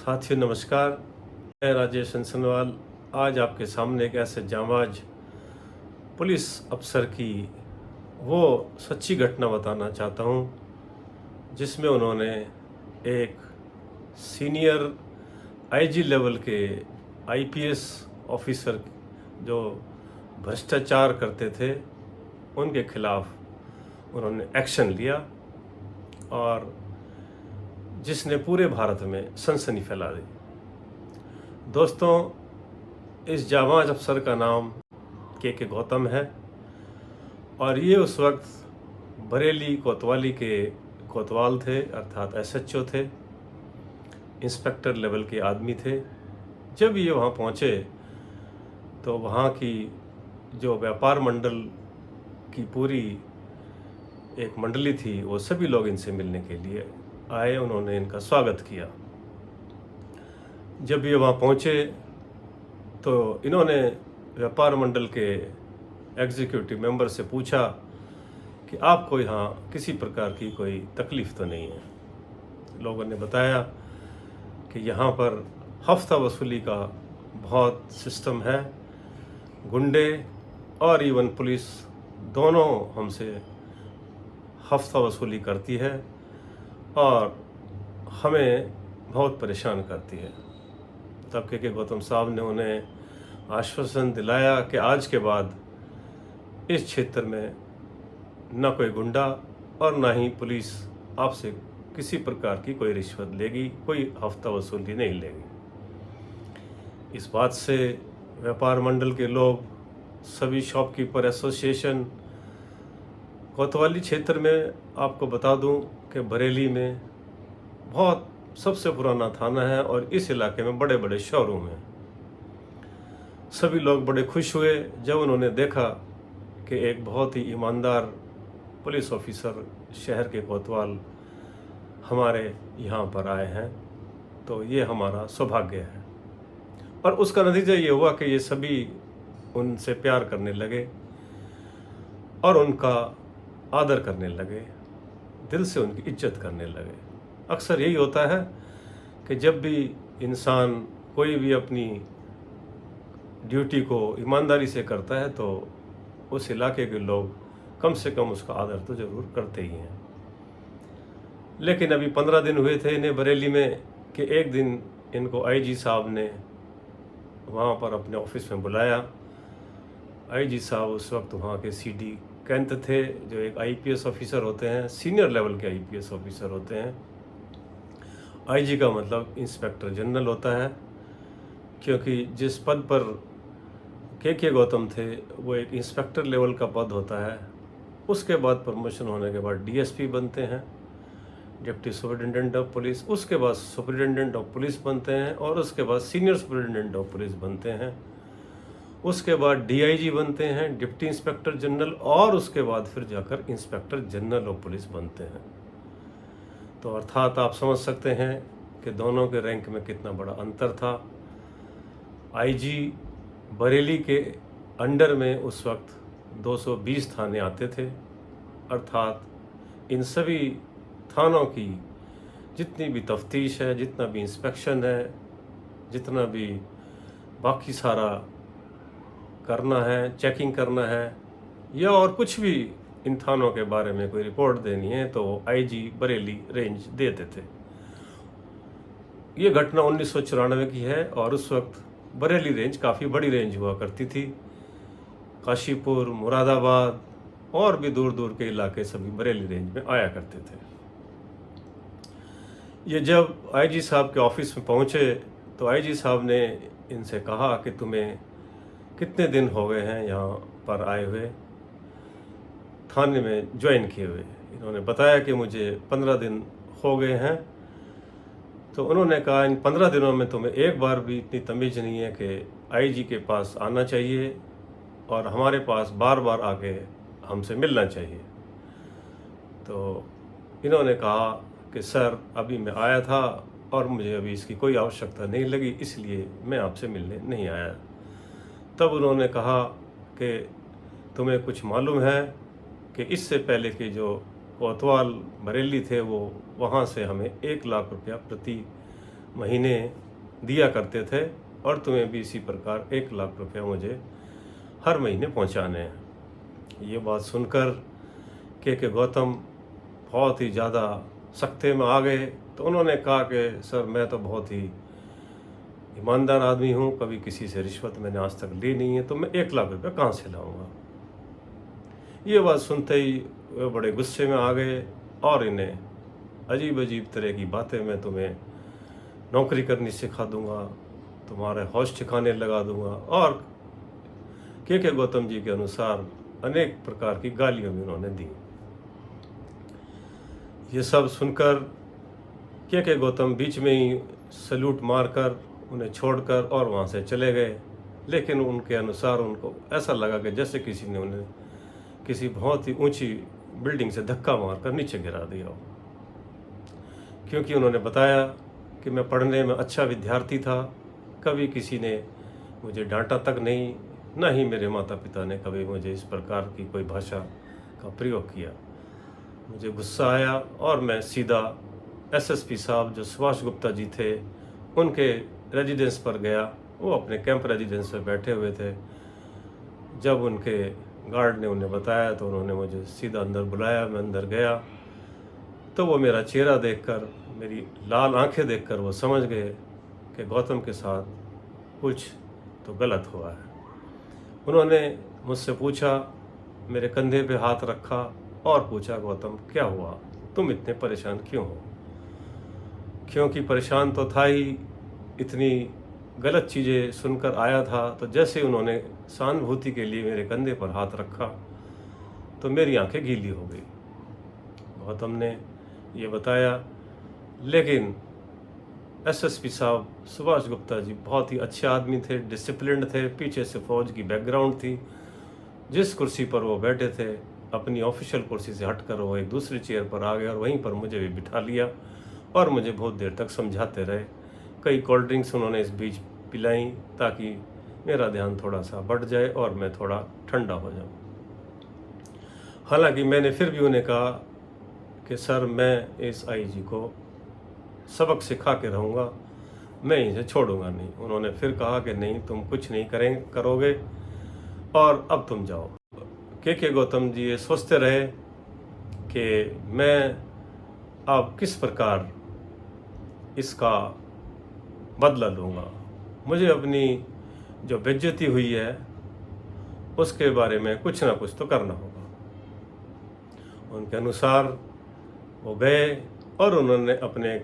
साथियों नमस्कार। मैं राजेश हंसनवाल आज आपके सामने एक ऐसे जांबाज पुलिस अफसर की वो सच्ची घटना बताना चाहता हूँ जिसमें उन्होंने एक सीनियर आईजी लेवल के आईपीएस ऑफिसर जो भ्रष्टाचार करते थे उनके खिलाफ उन्होंने एक्शन लिया और जिसने पूरे भारत में सनसनी फैला दी। दोस्तों, इस जाबाज अफसर का नाम के गौतम है और ये उस वक्त बरेली कोतवाली के कोतवाल थे, अर्थात एसएचओ थे, इंस्पेक्टर लेवल के आदमी थे। जब ये वहाँ पहुँचे तो वहाँ की जो व्यापार मंडल की पूरी एक मंडली थी वो सभी लोग इनसे मिलने के लिए आए। उन्होंने इनका स्वागत किया। जब ये वहाँ पहुँचे तो इन्होंने व्यापार मंडल के एग्जीक्यूटिव मेंबर से पूछा कि आपको यहाँ किसी प्रकार की कोई तकलीफ़ तो नहीं है। लोगों ने बताया कि यहाँ पर हफ्ता वसूली का बहुत सिस्टम है, गुंडे और इवन पुलिस दोनों हमसे हफ्ता वसूली करती है और हमें बहुत परेशान करती है। तब के गौतम साहब ने उन्हें आश्वासन दिलाया कि आज के बाद इस क्षेत्र में न कोई गुंडा और ना ही पुलिस आपसे किसी प्रकार की कोई रिश्वत लेगी, कोई हफ्ता वसूली नहीं लेगी। इस बात से व्यापार मंडल के लोग, सभी शॉपकीपर एसोसिएशन, कोतवाली क्षेत्र में आपको बता दूं कि बरेली में बहुत सबसे पुराना थाना है और इस इलाके में बड़े बड़े शोरूम हैं। सभी लोग बड़े खुश हुए जब उन्होंने देखा कि एक बहुत ही ईमानदार पुलिस ऑफिसर शहर के कोतवाल हमारे यहाँ पर आए हैं, तो ये हमारा सौभाग्य है। और उसका नतीजा ये हुआ कि ये सभी उनसे प्यार करने लगे और उनका आदर करने लगे, दिल से उनकी इज्जत करने लगे। अक्सर यही होता है कि जब भी इंसान कोई भी अपनी ड्यूटी को ईमानदारी से करता है तो उस इलाके के लोग कम से कम उसका आदर तो ज़रूर करते ही हैं। लेकिन अभी 15 दिन हुए थे इन्हें बरेली में कि एक दिन इनको आईजी साहब ने वहाँ पर अपने ऑफिस में बुलाया। आईजी साहब उस वक्त वहाँ के सीडी कैंत थे, जो एक आईपीएस ऑफिसर होते हैं, सीनियर लेवल के आईपीएस ऑफिसर होते हैं। आईजी का मतलब इंस्पेक्टर जनरल होता है, क्योंकि जिस पद पर के गौतम थे वो एक इंस्पेक्टर लेवल का पद होता है। उसके बाद प्रमोशन होने के बाद डीएसपी बनते हैं, डिप्टी सुपरिटेंडेंट ऑफ पुलिस, उसके बाद सुपरिटेंडेंट ऑफ पुलिस बनते हैं और उसके बाद सीनियर सुपरिटेंडेंट ऑफ पुलिस बनते हैं। उसके बाद डीआईजी बनते हैं, डिप्टी इंस्पेक्टर जनरल, और उसके बाद फिर जाकर इंस्पेक्टर जनरल ऑफ पुलिस बनते हैं। तो अर्थात आप समझ सकते हैं कि दोनों के रैंक में कितना बड़ा अंतर था। आईजी बरेली के अंडर में उस वक्त 220 थाने आते थे, अर्थात इन सभी थानों की जितनी भी तफ्तीश है, जितना भी इंस्पेक्शन है, जितना भी बाकी सारा करना है, चेकिंग करना है या और कुछ भी इन थानों के बारे में कोई रिपोर्ट देनी है तो आईजी बरेली रेंज देते थे। ये घटना 1994 की है और उस वक्त बरेली रेंज काफ़ी बड़ी रेंज हुआ करती थी। काशीपुर, मुरादाबाद और भी दूर दूर के इलाके सभी बरेली रेंज में आया करते थे। ये जब आईजी साहब के ऑफिस में पहुँचे तो आईजी साहब ने इनसे कहा कि तुम्हें कितने दिन हो गए हैं यहाँ पर आए हुए, थाने में ज्वाइन किए हुए। इन्होंने बताया कि मुझे 15 दिन हो गए हैं। तो उन्होंने कहा इन 15 दिनों में तुम्हें एक बार भी इतनी तमीज़ नहीं है कि आईजी के पास आना चाहिए और हमारे पास बार बार आके हमसे मिलना चाहिए। तो इन्होंने कहा कि सर अभी मैं आया था और मुझे अभी इसकी कोई आवश्यकता नहीं लगी, इसलिए मैं आपसे मिलने नहीं आया। तब उन्होंने कहा कि तुम्हें कुछ मालूम है कि इससे पहले के जो कोतवाल बरेली थे वो वहाँ से हमें 1 लाख रुपया प्रति महीने दिया करते थे और तुम्हें भी इसी प्रकार 1 लाख रुपया मुझे हर महीने पहुंचाने हैं। ये बात सुनकर के गौतम बहुत ही ज़्यादा सख्ते में आ गए। तो उन्होंने कहा कि सर मैं तो बहुत ही ईमानदार आदमी हूँ, कभी किसी से रिश्वत मैंने आज तक ली नहीं है, तो मैं 1 लाख रुपया कहाँ से लाऊंगा। ये बात सुनते ही वे बड़े गुस्से में आ गए और इन्हें अजीब अजीब तरह की बातें, मैं तुम्हें नौकरी करनी सिखा दूंगा, तुम्हारे होश ठिकाने लगा दूंगा, और के गौतम जी के अनुसार अनेक प्रकार की गालियां भी उन्होंने दी। ये सब सुनकर के गौतम बीच में ही सल्यूट मारकर उन्हें छोड़कर और वहाँ से चले गए। लेकिन उनके अनुसार उनको ऐसा लगा कि जैसे किसी ने उन्हें किसी बहुत ही ऊंची बिल्डिंग से धक्का मारकर नीचे गिरा दिया हो, क्योंकि उन्होंने बताया कि मैं पढ़ने में अच्छा विद्यार्थी था, कभी किसी ने मुझे डांटा तक नहीं, न ही मेरे माता पिता ने कभी मुझे इस प्रकार की कोई भाषा का प्रयोग किया। मुझे गुस्सा आया और मैं सीधा एसएसपी साहब जो सुभाष गुप्ता जी थे उनके रेजिडेंस पर गया। वो अपने कैंप रेजिडेंस पर बैठे हुए थे। जब उनके गार्ड ने उन्हें बताया तो उन्होंने मुझे सीधा अंदर बुलाया। मैं अंदर गया तो वो मेरा चेहरा देखकर, मेरी लाल आंखें देखकर वो समझ गए कि गौतम के साथ कुछ तो गलत हुआ है। उन्होंने मुझसे पूछा, मेरे कंधे पे हाथ रखा और पूछा, गौतम क्या हुआ, तुम इतने परेशान क्यों हो। क्योंकि परेशान तो था ही, इतनी गलत चीज़ें सुनकर आया था। तो जैसे उन्होंने सहानुभूति के लिए मेरे कंधे पर हाथ रखा तो मेरी आंखें गीली हो गई। गौतम ने ये बताया। लेकिन एसएसपी साहब सुभाष गुप्ता जी बहुत ही अच्छे आदमी थे, डिसिप्लिन्ड थे, पीछे से फौज की बैकग्राउंड थी। जिस कुर्सी पर वो बैठे थे, अपनी ऑफिशियल कुर्सी से हटकर वो एक दूसरी चेयर पर आ गए और वहीं पर मुझे भी बिठा लिया और मुझे बहुत देर तक समझाते रहे। कई कोल्ड ड्रिंक्स उन्होंने इस बीच पिलाई ताकि मेरा ध्यान थोड़ा सा बढ़ जाए और मैं थोड़ा ठंडा हो जाऊं। हालांकि मैंने फिर भी उन्हें कहा कि सर मैं इस आईजी को सबक सिखा के रहूँगा, मैं इसे छोड़ूंगा नहीं। उन्होंने फिर कहा कि नहीं, तुम कुछ नहीं करोगे और अब तुम जाओ। के गौतम जी ये सोचते रहे कि मैं अब किस प्रकार इसका बदला लूँगा। मुझे अपनी जो बेइज्जती हुई है उसके बारे में कुछ ना कुछ तो करना होगा। उनके अनुसार वो गए और उन्होंने अपने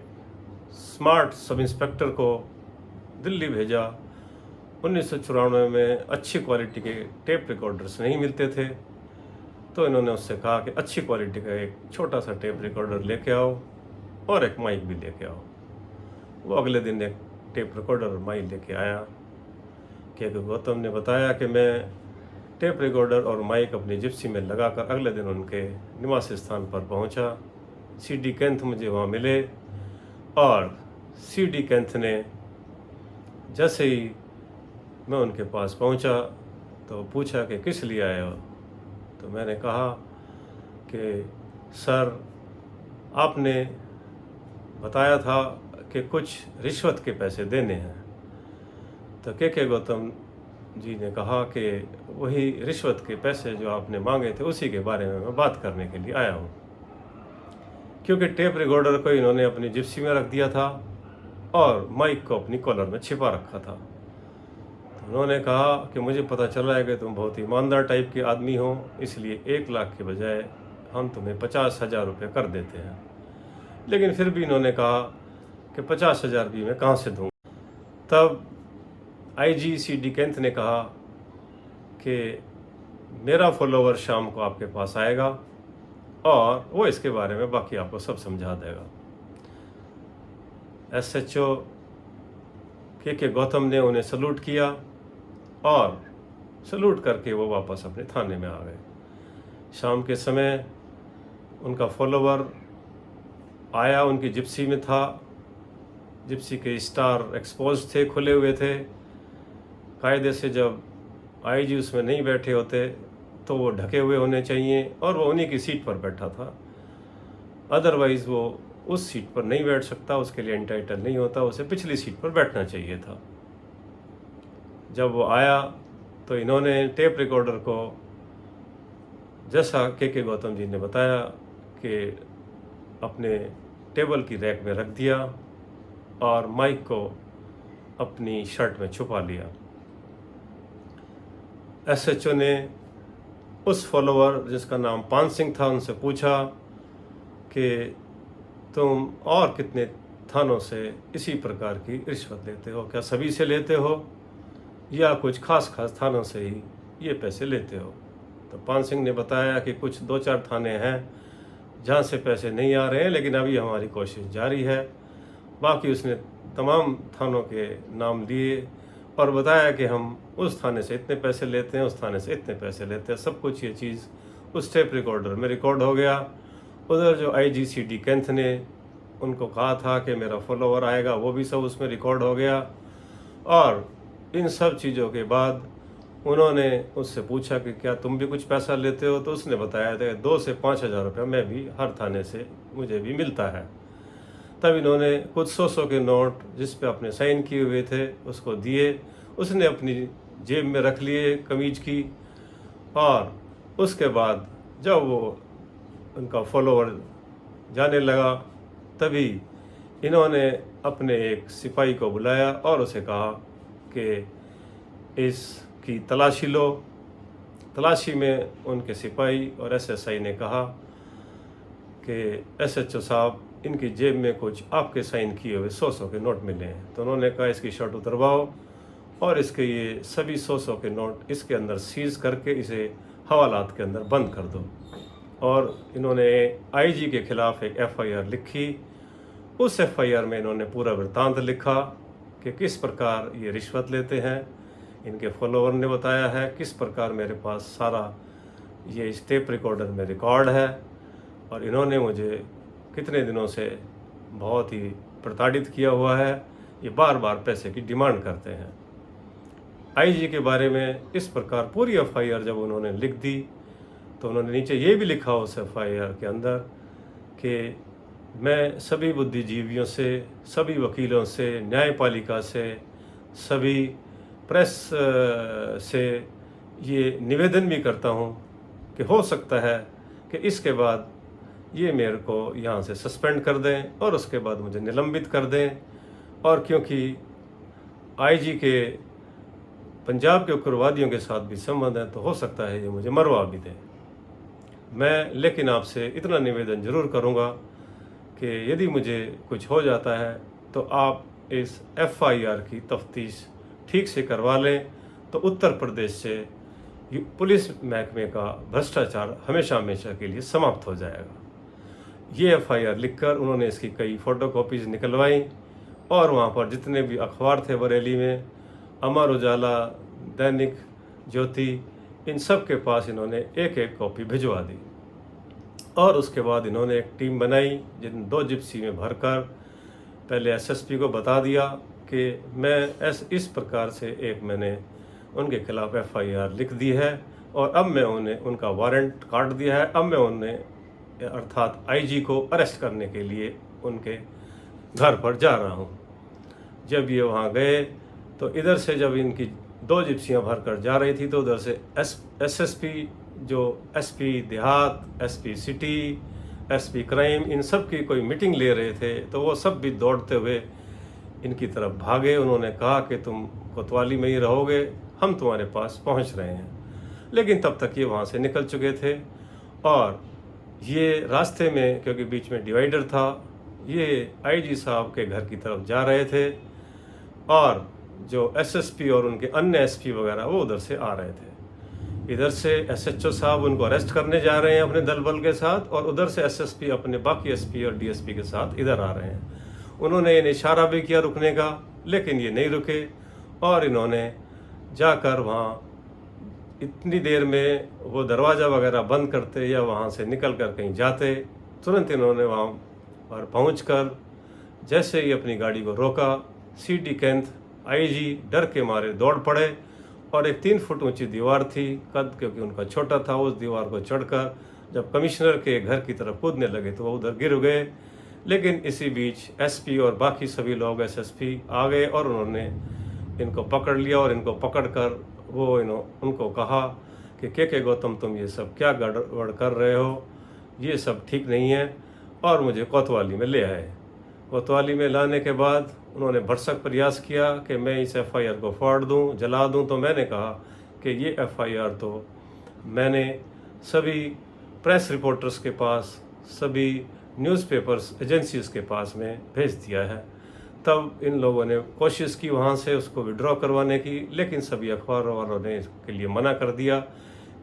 स्मार्ट सब इंस्पेक्टर को दिल्ली भेजा। 1994 में अच्छी क्वालिटी के टेप रिकॉर्डर्स नहीं मिलते थे, तो इन्होंने उससे कहा कि अच्छी क्वालिटी का एक छोटा सा टेप रिकॉर्डर लेके आओ और एक माइक भी लेके आओ। वो अगले दिन एक टेप रिकॉर्डर और माइक लेके आया। कि गौतम ने बताया कि मैं टेप रिकॉर्डर और माइक अपनी जिप्सी में लगाकर अगले दिन उनके निवास स्थान पर पहुंचा। सीडी कैंथ मुझे वहाँ मिले और सीडी कैंथ ने जैसे ही मैं उनके पास पहुंचा तो पूछा कि किस लिए आए हो। तो मैंने कहा कि सर आपने बताया था कि कुछ रिश्वत के पैसे देने हैं। तो के गौतम जी ने कहा कि वही रिश्वत के पैसे जो आपने मांगे थे उसी के बारे में मैं बात करने के लिए आया हूँ। क्योंकि टेप रिकॉर्डर को इन्होंने अपनी जिप्सी में रख दिया था और माइक को अपनी कॉलर में छिपा रखा था। तो उन्होंने कहा कि मुझे पता चला है कि तुम बहुत ईमानदार टाइप के आदमी हो, इसलिए 1 लाख के बजाय हम तुम्हें 50,000 रुपये कर देते हैं। लेकिन फिर भी इन्होंने कहा कि 50,000 भी मैं कहाँ से दूँ। तब आईजी सीडी कैंथ ने कहा कि मेरा फॉलोवर शाम को आपके पास आएगा और वो इसके बारे में बाकी आपको सब समझा देगा। एसएचओ के गौतम ने उन्हें सल्यूट किया और सल्यूट करके वो वापस अपने थाने में आ गए। शाम के समय उनका फॉलोवर आया, उनकी जिप्सी में था। जिप्सी के स्टार एक्सपोज थे, खुले हुए थे। कायदे से जब आईजी उसमें नहीं बैठे होते तो वो ढके हुए होने चाहिए और वो उन्हीं की सीट पर बैठा था। अदरवाइज़ वो उस सीट पर नहीं बैठ सकता, उसके लिए एंटाइटल नहीं होता, उसे पिछली सीट पर बैठना चाहिए था। जब वो आया तो इन्होंने टेप रिकॉर्डर को, जैसा के गौतम जी ने बताया, कि अपने टेबल की रैक में रख दिया और माइक को अपनी शर्ट में छुपा लिया। एसएचओ ने उस फॉलोअर जिसका नाम पान सिंह था उनसे पूछा कि तुम और कितने थानों से इसी प्रकार की रिश्वत लेते हो, क्या सभी से लेते हो या कुछ खास थानों से ही ये पैसे लेते हो? तो पान सिंह ने बताया कि कुछ 2-4 थाने हैं जहाँ से पैसे नहीं आ रहे हैं, लेकिन अभी हमारी कोशिश जारी है। बाकी उसने तमाम थानों के नाम लिए और बताया कि हम उस थाने से इतने पैसे लेते हैं, उस थाने से इतने पैसे लेते हैं। सब कुछ ये चीज़ उस टेप रिकॉर्डर में रिकॉर्ड हो गया। उधर जो आईजी सीडी कैंथ ने उनको कहा था कि मेरा फॉलोवर आएगा, वो भी सब उसमें रिकॉर्ड हो गया। और इन सब चीज़ों के बाद उन्होंने उससे पूछा कि क्या तुम भी कुछ पैसा लेते हो? तो उसने बताया था 2 से 5 हज़ार रुपये मैं भी हर थाने से मुझे भी मिलता है। तब इन्होंने कुछ 100 के नोट जिस पे अपने साइन किए हुए थे उसको दिए, उसने अपनी जेब में रख लिए कमीज की। और उसके बाद जब वो उनका फॉलोवर जाने लगा तभी इन्होंने अपने एक सिपाही को बुलाया और उसे कहा कि इसकी तलाशी लो। तलाशी में उनके सिपाही और एसएसआई ने कहा कि एसएचओ साहब, इनकी जेब में कुछ आपके साइन किए हुए 100 के नोट मिले हैं। तो उन्होंने कहा इसकी शर्ट उतरवाओ और इसके ये सभी 100 के नोट इसके अंदर सीज करके इसे हवालात के अंदर बंद कर दो। और इन्होंने आईजी के खिलाफ एक एफआईआर लिखी। उस एफआईआर में इन्होंने पूरा वृत्तांत लिखा कि किस प्रकार ये रिश्वत लेते हैं। इनके फॉलोवर ने बताया है किस प्रकार मेरे पास सारा ये टेप रिकॉर्डर में रिकॉर्ड है और इन्होंने मुझे कितने दिनों से बहुत ही प्रताड़ित किया हुआ है। ये बार बार पैसे की डिमांड करते हैं। आईजी के बारे में इस प्रकार पूरी एफआईआर जब उन्होंने लिख दी तो उन्होंने नीचे ये भी लिखा उस एफआईआर के अंदर कि मैं सभी बुद्धिजीवियों से, सभी वकीलों से, न्यायपालिका से, सभी प्रेस से ये निवेदन भी करता हूँ कि हो सकता है कि इसके बाद ये मेरे को यहाँ से सस्पेंड कर दें और उसके बाद मुझे निलंबित कर दें। और क्योंकि आईजी के पंजाब के उग्रवादियों के साथ भी संबंध है तो हो सकता है ये मुझे मरवा भी दें। मैं लेकिन आपसे इतना निवेदन ज़रूर करूँगा कि यदि मुझे कुछ हो जाता है तो आप इस एफआईआर की तफ्तीश ठीक से करवा लें तो उत्तर प्रदेश से पुलिस महकमे का भ्रष्टाचार हमेशा हमेशा के लिए समाप्त हो जाएगा। ये एफआईआर लिखकर उन्होंने इसकी कई फ़ोटोकॉपीज़ निकलवाई और वहाँ पर जितने भी अखबार थे बरेली में, अमर उजाला, दैनिक ज्योति, इन सब के पास इन्होंने एक एक कॉपी भिजवा दी। और उसके बाद इन्होंने एक टीम बनाई जिन 2 जिप्सी में भरकर पहले एसएसपी को बता दिया कि मैं इस प्रकार से मैंने उनके खिलाफ एफआईआर लिख दी है और अब मैं उन्हें उनका वारंट काट दिया है। अब मैं उन्हें अर्थात आईजी को अरेस्ट करने के लिए उनके घर पर जा रहा हूँ। जब ये वहाँ गए तो इधर से जब इनकी 2 जिप्सियाँ भर कर जा रही थी तो उधर से एसएसपी, जो एसपी देहात, एसपी सिटी, एसपी क्राइम, इन सब की कोई मीटिंग ले रहे थे तो वो सब भी दौड़ते हुए इनकी तरफ भागे। उन्होंने कहा कि तुम कोतवाली में ही रहोगे, हम तुम्हारे पास पहुंच रहे हैं। लेकिन तब तक ये वहाँ से निकल चुके थे और ये रास्ते में, क्योंकि बीच में डिवाइडर था, ये आईजी साहब के घर की तरफ जा रहे थे और जो एसएसपी और उनके अन्य एसपी वगैरह वो उधर से आ रहे थे। इधर से एसएचओ साहब उनको अरेस्ट करने जा रहे हैं अपने दल बल के साथ और उधर से एसएसपी अपने बाकी एसपी और डीएसपी के साथ इधर आ रहे हैं। उन्होंने इन्हें इशारा भी किया रुकने का, लेकिन ये नहीं रुके और इन्होंने जाकर वहाँ इतनी देर में वो दरवाज़ा वगैरह बंद करते या वहाँ से निकल कर कहीं जाते, तुरंत इन्होंने वहाँ पर पहुँचकर जैसे ही अपनी गाड़ी को रोका, सीडी कैंथ आईजी डर के मारे दौड़ पड़े और एक 3 फुट ऊंची दीवार थी, कद क्योंकि उनका छोटा था, उस दीवार को चढ़कर जब कमिश्नर के घर की तरफ कूदने लगे तो वो उधर गिर गए। लेकिन इसी बीच एसपी और बाकी सभी लोग एसएसपी आ गए और उन्होंने इनको पकड़ लिया और इनको पकड़कर वो उनको कहा कि के गौतम, तुम ये सब क्या गड़बड़ कर रहे हो, ये सब ठीक नहीं है, और मुझे कोतवाली में ले आए। कोतवाली में लाने के बाद उन्होंने भरसक प्रयास किया कि मैं इस एफआईआर को फाड़ दूं, जला दूं। तो मैंने कहा कि ये एफआईआर तो मैंने सभी प्रेस रिपोर्टर्स के पास, सभी न्यूज़पेपर्स एजेंसीज के पास में भेज दिया है। तब इन लोगों ने कोशिश की वहाँ से उसको विड्रॉ करवाने की, लेकिन सभी अखबारों वालों ने इसके लिए मना कर दिया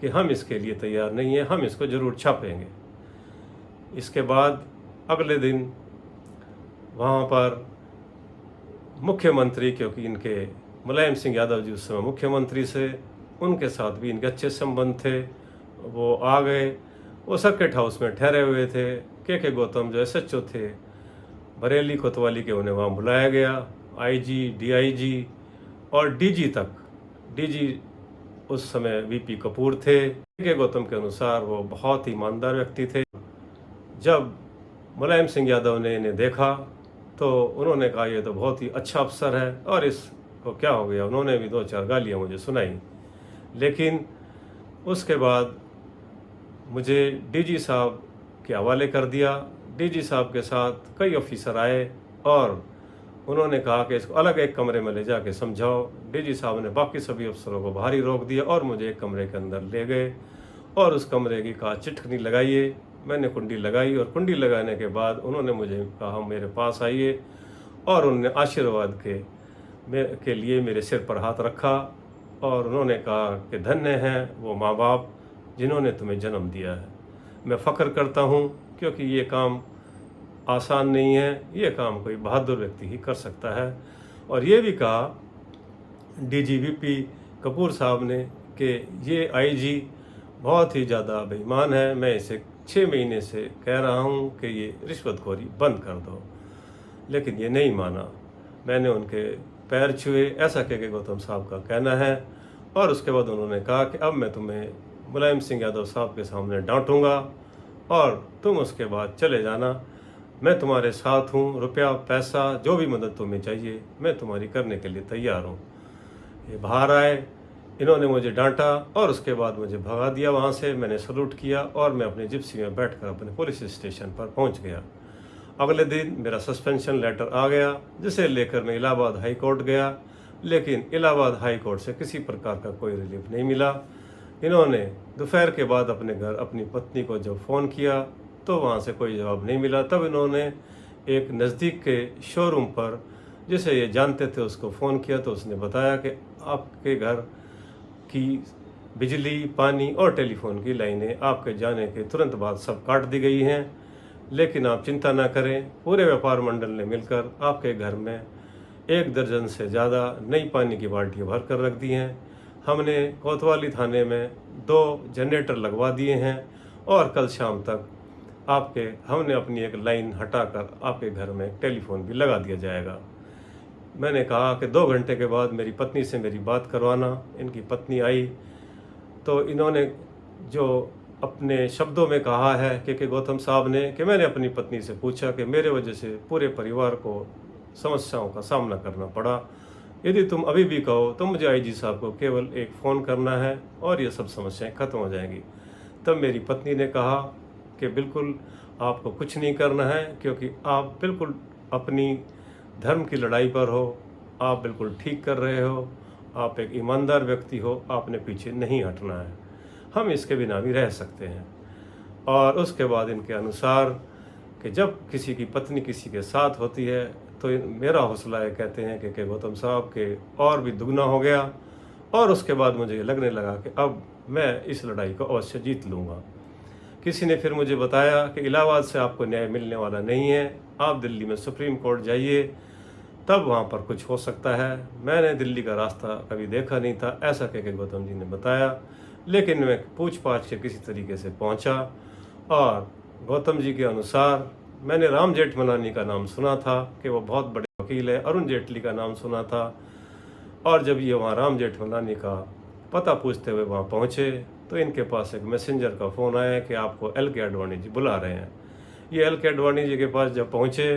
कि हम इसके लिए तैयार नहीं हैं, हम इसको ज़रूर छापेंगे। इसके बाद अगले दिन वहाँ पर मुख्यमंत्री, क्योंकि इनके मुलायम सिंह यादव जी उस समय मुख्यमंत्री से, उनके साथ भी इनके अच्छे संबंध थे, वो आ गए। वो सर्किट हाउस में ठहरे हुए थे। के गौतम जो एसएचओ थे बरेली कोतवाली के, उन्हें वहाँ बुलाया गया। आईजी, डीआईजी और डीजी तक। डीजी उस समय वीपी कपूर थे। के गौतम के अनुसार वो बहुत ही ईमानदार व्यक्ति थे। जब मुलायम सिंह यादव ने इन्हें देखा तो उन्होंने कहा ये तो बहुत ही अच्छा अफसर है, और इसको क्या हो गया। उन्होंने भी 2-4 गालियाँ मुझे सुनाई। लेकिन उसके बाद मुझे डीजी साहब के हवाले कर दिया। डीजी साहब के साथ कई ऑफिसर आए और उन्होंने कहा कि इसको अलग एक कमरे में ले जाके समझाओ। डीजी साहब ने बाकी सभी अफसरों को बाहर ही रोक दिया और मुझे एक कमरे के अंदर ले गए और उस कमरे की कहा चिटकनी लगाइए। मैंने कुंडी लगाई और कुंडी लगाने के बाद उन्होंने मुझे कहा मेरे पास आइए, और उन्होंने आशीर्वाद के लिए मेरे सिर पर हाथ रखा और उन्होंने कहा कि धन्य हैं वो माँ बाप जिन्होंने तुम्हें जन्म दिया है। मैं फ़ख्र करता हूँ क्योंकि ये काम आसान नहीं है, ये काम कोई बहादुर व्यक्ति ही कर सकता है। और ये भी कहा डीजीवीपी कपूर साहब ने कि ये आईजी बहुत ही ज़्यादा बेईमान है, मैं इसे 6 महीने से कह रहा हूँ कि ये रिश्वतखोरी बंद कर दो, लेकिन ये नहीं माना। मैंने उनके पैर छुए, ऐसा के गौतम साहब का कहना है। और उसके बाद उन्होंने कहा कि अब मैं तुम्हें मुलायम सिंह यादव साहब के सामने डांटूंगा और तुम उसके बाद चले जाना। मैं तुम्हारे साथ हूँ, रुपया पैसा जो भी मदद तुम्हें चाहिए मैं तुम्हारी करने के लिए तैयार हूँ। ये बाहर आए, इन्होंने मुझे डांटा और उसके बाद मुझे भगा दिया वहाँ से। मैंने सलूट किया और मैं अपने जिप्सी में बैठकर अपने पुलिस स्टेशन पर पहुँच गया। अगले दिन मेरा सस्पेंशन लेटर आ गया, जिसे लेकर मैं इलाहाबाद हाई कोर्ट गया, लेकिन इलाहाबाद हाई कोर्ट से किसी प्रकार का कोई रिलीफ नहीं मिला। इन्होंने दोपहर के बाद अपने घर अपनी पत्नी को जब फ़ोन किया तो वहाँ से कोई जवाब नहीं मिला। तब इन्होंने एक नज़दीक के शोरूम पर, जिसे ये जानते थे, उसको फ़ोन किया तो उसने बताया कि आपके घर की बिजली, पानी और टेलीफोन की लाइनें आपके जाने के तुरंत बाद सब काट दी गई हैं, लेकिन आप चिंता ना करें, पूरे व्यापार मंडल ने मिलकर आपके घर में 1 दर्जन से ज़्यादा नई पानी की बाल्टियाँ भर कर रख दी हैं। हमने कोतवाली थाने में 2 जनरेटर लगवा दिए हैं और कल शाम तक हमने अपनी एक लाइन हटाकर आपके घर में टेलीफोन भी लगा दिया जाएगा। मैंने कहा कि 2 घंटे के बाद मेरी पत्नी से मेरी बात करवाना। इनकी पत्नी आई तो इन्होंने जो अपने शब्दों में कहा है कि गौतम साहब ने, कि मैंने अपनी पत्नी से पूछा कि मेरे वजह से पूरे परिवार को समस्याओं का सामना करना पड़ा, यदि तुम अभी भी कहो तो मुझे आईजी साहब को केवल एक फ़ोन करना है और ये सब समस्याएं ख़त्म हो जाएंगी। तब मेरी पत्नी ने कहा कि बिल्कुल आपको कुछ नहीं करना है, क्योंकि आप बिल्कुल अपनी धर्म की लड़ाई पर हो, आप बिल्कुल ठीक कर रहे हो, आप एक ईमानदार व्यक्ति हो, आपने पीछे नहीं हटना है, हम इसके बिना भी रह सकते हैं। और उसके बाद इनके अनुसार कि जब किसी की पत्नी किसी के साथ होती है तो मेरा हौसला है, कहते हैं कि गौतम साहब के और भी दुगना हो गया। और उसके बाद मुझे लगने लगा कि अब मैं इस लड़ाई को अवश्य जीत लूँगा। किसी ने फिर मुझे बताया कि इलाहाबाद से आपको न्याय मिलने वाला नहीं है, आप दिल्ली में सुप्रीम कोर्ट जाइए, तब वहाँ पर कुछ हो सकता है। मैंने दिल्ली का रास्ता कभी देखा नहीं था, ऐसा कह गौतम जी ने बताया। लेकिन मैं पूछ पाछ के किसी तरीके से पहुँचा और गौतम जी के अनुसार मैंने राम जेठमलानी का नाम सुना था कि वो बहुत बड़े वकील है, अरुण जेटली का नाम सुना था। और जब ये वहाँ राम जेठमलानी का पता पूछते हुए वहाँ पहुँचे तो इनके पास एक मैसेंजर का फ़ोन आया कि आपको एल के आडवाणी जी बुला रहे हैं। ये एल के अडवाणी जी के पास जब पहुँचे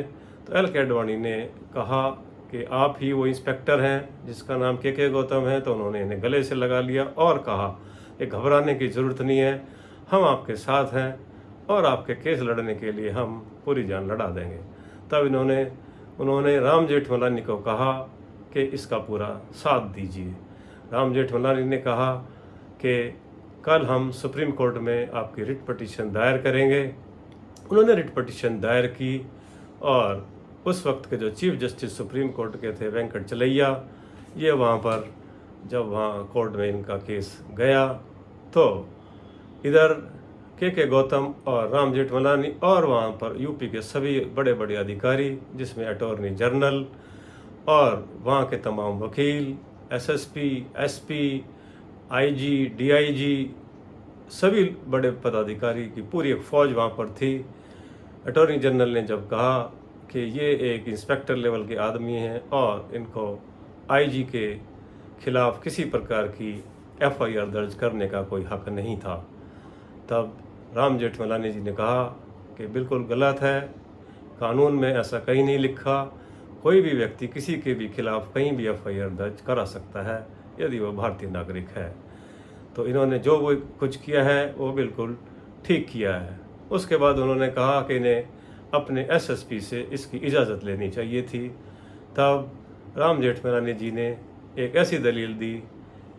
तो एल के अडवाणी ने कहा कि आप ही वो इंस्पेक्टर हैं जिसका नाम के गौतम है। तो उन्होंने इन्हें गले से लगा लिया और कहा कि घबराने की ज़रूरत नहीं है, हम आपके साथ हैं और आपके केस लड़ने के लिए हम पूरी जान लड़ा देंगे। तब उन्होंने राम जेठमलानी को कहा कि इसका पूरा साथ दीजिए। राम जेठमलानी ने कहा कि कल हम सुप्रीम कोर्ट में आपकी रिट पिटीशन दायर करेंगे। उन्होंने रिट पिटीशन दायर की और उस वक्त के जो चीफ जस्टिस सुप्रीम कोर्ट के थे वेंकट चलैया, ये वहाँ पर जब वहाँ कोर्ट में इनका केस गया तो इधर के गौतम और राम जेठमलानी और वहाँ पर यूपी के सभी बड़े बड़े अधिकारी जिसमें अटॉर्नी जनरल और वहाँ के तमाम वकील, एसएसपी, एसपी, आईजी, डीआईजी, सभी बड़े पदाधिकारी की पूरी एक फ़ौज वहाँ पर थी। अटॉर्नी जनरल ने जब कहा कि ये एक इंस्पेक्टर लेवल के आदमी हैं और इनको आईजी के खिलाफ किसी प्रकार की एफआईआर दर्ज करने का कोई हक नहीं था, तब राम जेठमलानी जी ने कहा कि बिल्कुल गलत है, कानून में ऐसा कहीं नहीं लिखा, कोई भी व्यक्ति किसी के भी खिलाफ कहीं भी एफआईआर दर्ज करा सकता है यदि वो भारतीय नागरिक है। तो इन्होंने जो वो कुछ किया है वो बिल्कुल ठीक किया है। उसके बाद उन्होंने कहा कि इन्हें अपने एसएसपी से इसकी इजाज़त लेनी चाहिए थी। तब राम जेठमलानी जी ने एक ऐसी दलील दी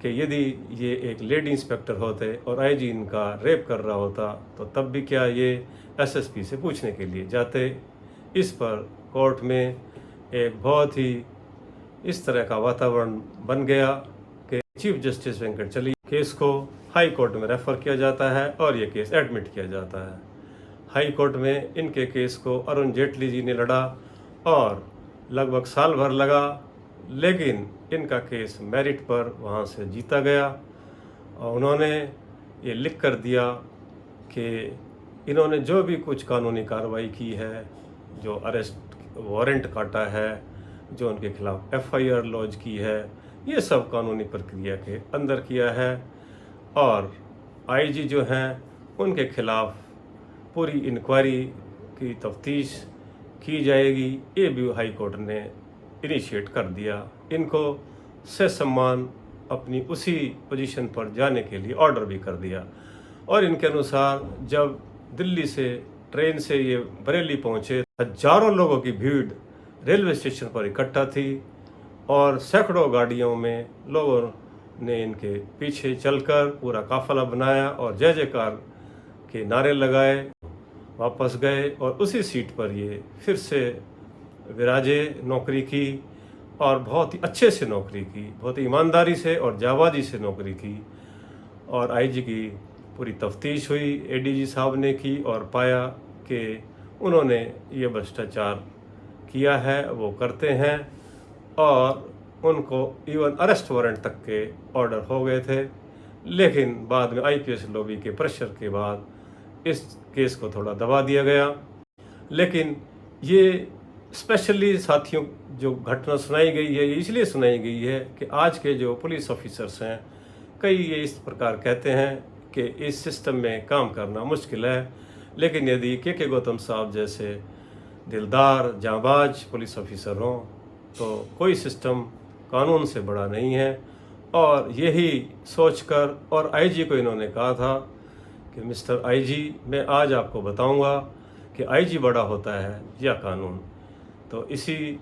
कि यदि ये एक लेडी इंस्पेक्टर होते और आईजी इनका रेप कर रहा होता तो तब भी क्या ये एसएसपी से पूछने के लिए जाते। इस पर कोर्ट में एक बहुत ही इस तरह का वातावरण बन गया कि चीफ जस्टिस वेंकट चलैया केस को हाई कोर्ट में रेफ़र किया जाता है और ये केस एडमिट किया जाता है। हाई कोर्ट में इनके केस को अरुण जेटली जी ने लड़ा और लगभग साल भर लगा, लेकिन इनका केस मेरिट पर वहाँ से जीता गया और उन्होंने ये लिख कर दिया कि इन्होंने जो भी कुछ कानूनी कार्रवाई की है, जो अरेस्ट वारंट काटा है, जो उनके खिलाफ एफआईआर लॉन्च की है, ये सब कानूनी प्रक्रिया के अंदर किया है और आईजी जो हैं उनके खिलाफ पूरी इंक्वायरी की तफ्तीश की जाएगी, ये भी हाई कोर्ट ने इनिशिएट कर दिया। इनको ससम्मान अपनी उसी पोजीशन पर जाने के लिए ऑर्डर भी कर दिया और इनके अनुसार जब दिल्ली से ट्रेन से ये बरेली पहुँचे, हजारों लोगों की भीड़ रेलवे स्टेशन पर इकट्ठा थी और सैकड़ों गाड़ियों में लोगों ने इनके पीछे चलकर पूरा काफिला बनाया और जय जयकार के नारे लगाए, वापस गए और उसी सीट पर ये फिर से विराजे, नौकरी की और बहुत ही अच्छे से नौकरी की, बहुत ही ईमानदारी से और जाबाजी से नौकरी की और आईजी की पूरी तफ्तीश हुई, एडीजी साहब ने की और पाया कि उन्होंने ये भ्रष्टाचार किया है, वो करते हैं और उनको इवन अरेस्ट वारंट तक के ऑर्डर हो गए थे। लेकिन बाद में आईपीएस लॉबी के प्रेशर के बाद इस केस को थोड़ा दबा दिया गया। लेकिन ये स्पेशली साथियों जो घटना सुनाई गई है ये इसलिए सुनाई गई है कि आज के जो पुलिस ऑफिसर्स हैं कई ये इस प्रकार कहते हैं कि इस सिस्टम में काम करना मुश्किल है, लेकिन यदि के गौतम साहब जैसे दिलदार जांबाज पुलिस ऑफिसर हों तो कोई सिस्टम कानून से बड़ा नहीं है। और यही सोचकर और आईजी को इन्होंने कहा था कि मिस्टर आईजी, मैं आज आपको बताऊंगा कि आईजी बड़ा होता है या कानून। तो इसी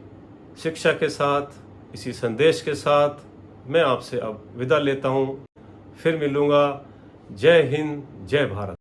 शिक्षा के साथ, इसी संदेश के साथ मैं आपसे अब विदा लेता हूं। फिर मिलूंगा। जय हिंद, जय भारत।